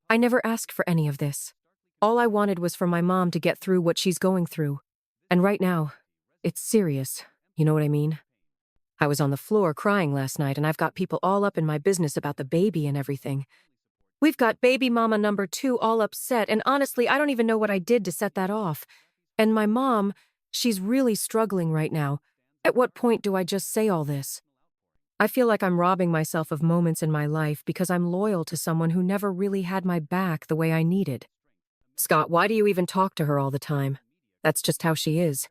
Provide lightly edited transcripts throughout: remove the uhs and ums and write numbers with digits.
I never asked for any of this. All I wanted was for my mom to get through what she's going through. And right now, it's serious. You know what I mean? I was on the floor crying last night, and I've got people all up in my business about the baby and everything. We've got baby mama number 2 all upset, and honestly, I don't even know what I did to set that off. And my mom, she's really struggling right now. At what point do I just say all this? I feel like I'm robbing myself of moments in my life because I'm loyal to someone who never really had my back the way I needed. Scott, why do you even talk to her all the time? That's just how she is.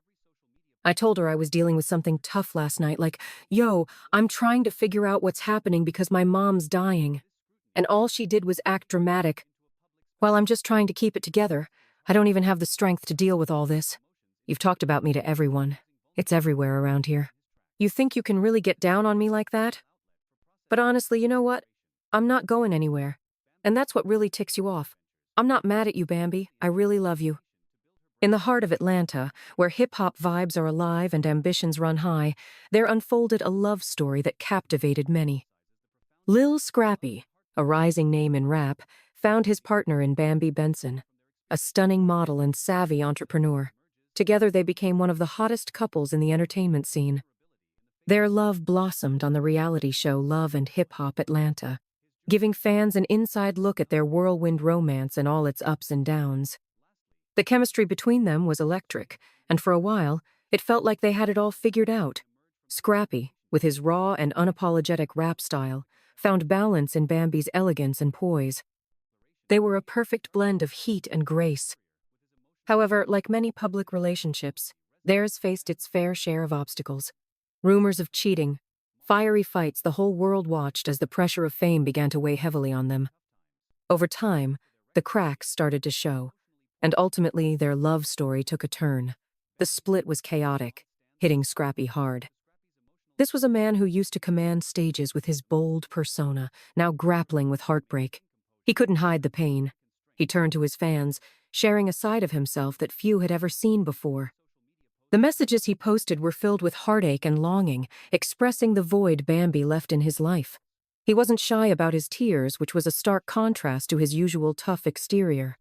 I told her I was dealing with something tough last night, like, yo, I'm trying to figure out what's happening because my mom's dying. And all she did was act dramatic. While I'm just trying to keep it together, I don't even have the strength to deal with all this. You've talked about me to everyone. It's everywhere around here. You think you can really get down on me like that? But honestly, you know what? I'm not going anywhere. And that's what really ticks you off. I'm not mad at you, Bambi. I really love you. In the heart of Atlanta, where hip-hop vibes are alive and ambitions run high, there unfolded a love story that captivated many. Lil Scrappy, a rising name in rap, found his partner in Bambi Benson, a stunning model and savvy entrepreneur. Together they became one of the hottest couples in the entertainment scene. Their love blossomed on the reality show Love and Hip Hop Atlanta, giving fans an inside look at their whirlwind romance and all its ups and downs. The chemistry between them was electric, and for a while, it felt like they had it all figured out. Scrappy, with his raw and unapologetic rap style, found balance in Bambi's elegance and poise. They were a perfect blend of heat and grace. However, like many public relationships, theirs faced its fair share of obstacles. Rumors of cheating, fiery fights the whole world watched as the pressure of fame began to weigh heavily on them. Over time, the cracks started to show, and ultimately their love story took a turn. The split was chaotic, hitting Scrappy hard. This was a man who used to command stages with his bold persona, now grappling with heartbreak. He couldn't hide the pain. He turned to his fans, sharing a side of himself that few had ever seen before. The messages he posted were filled with heartache and longing, expressing the void Bambi left in his life. He wasn't shy about his tears, which was a stark contrast to his usual tough exterior.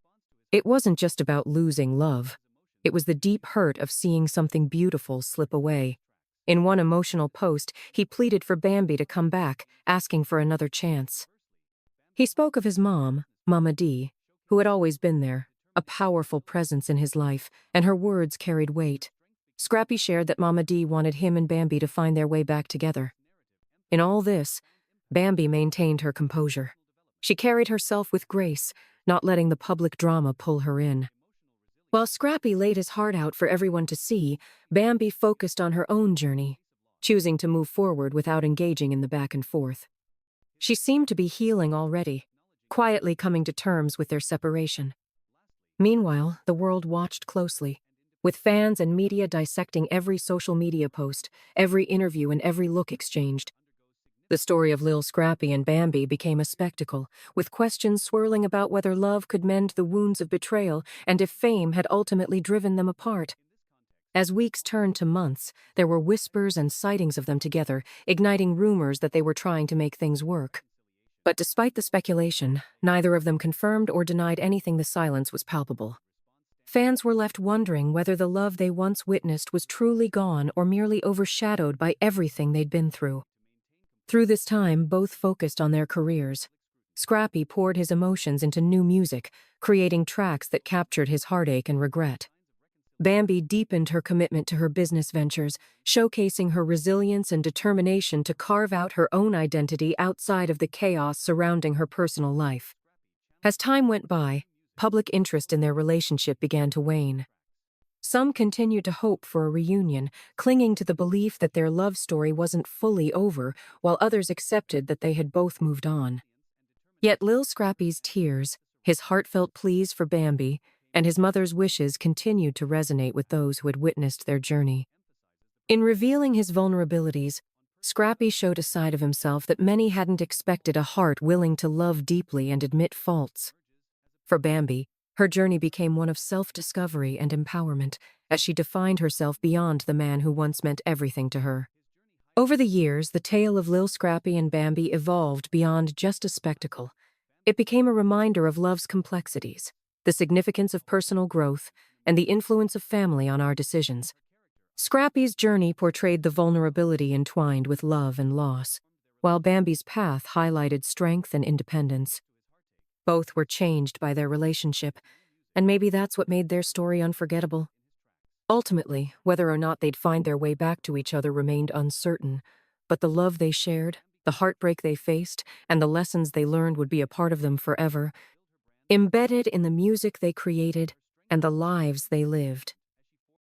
It wasn't just about losing love. It was the deep hurt of seeing something beautiful slip away. In one emotional post, he pleaded for Bambi to come back, asking for another chance. He spoke of his mom, Mama D, who had always been there, a powerful presence in his life, and her words carried weight. Scrappy shared that Mama D wanted him and Bambi to find their way back together. In all this, Bambi maintained her composure. She carried herself with grace, not letting the public drama pull her in. While Scrappy laid his heart out for everyone to see, Bambi focused on her own journey, choosing to move forward without engaging in the back and forth. She seemed to be healing already, quietly coming to terms with their separation. Meanwhile, the world watched closely, with fans and media dissecting every social media post, every interview, and every look exchanged. The story of Lil Scrappy and Bambi became a spectacle, with questions swirling about whether love could mend the wounds of betrayal and if fame had ultimately driven them apart. As weeks turned to months, there were whispers and sightings of them together, igniting rumors that they were trying to make things work. But despite the speculation, neither of them confirmed or denied anything. The silence was palpable. Fans were left wondering whether the love they once witnessed was truly gone or merely overshadowed by everything they'd been through. Through this time, both focused on their careers. Scrappy poured his emotions into new music, creating tracks that captured his heartache and regret. Bambi deepened her commitment to her business ventures, showcasing her resilience and determination to carve out her own identity outside of the chaos surrounding her personal life. As time went by, public interest in their relationship began to wane. Some continued to hope for a reunion, clinging to the belief that their love story wasn't fully over, while others accepted that they had both moved on. Yet Lil Scrappy's tears, his heartfelt pleas for Bambi, and his mother's wishes continued to resonate with those who had witnessed their journey. In revealing his vulnerabilities, Scrappy showed a side of himself that many hadn't expected: a heart willing to love deeply and admit faults. For Bambi, her journey became one of self-discovery and empowerment, as she defined herself beyond the man who once meant everything to her. Over the years, the tale of Lil Scrappy and Bambi evolved beyond just a spectacle. It became a reminder of love's complexities, the significance of personal growth, and the influence of family on our decisions. Scrappy's journey portrayed the vulnerability entwined with love and loss, while Bambi's path highlighted strength and independence. Both were changed by their relationship, and maybe that's what made their story unforgettable. Ultimately, whether or not they'd find their way back to each other remained uncertain, but the love they shared, the heartbreak they faced, and the lessons they learned would be a part of them forever, embedded in the music they created and the lives they lived.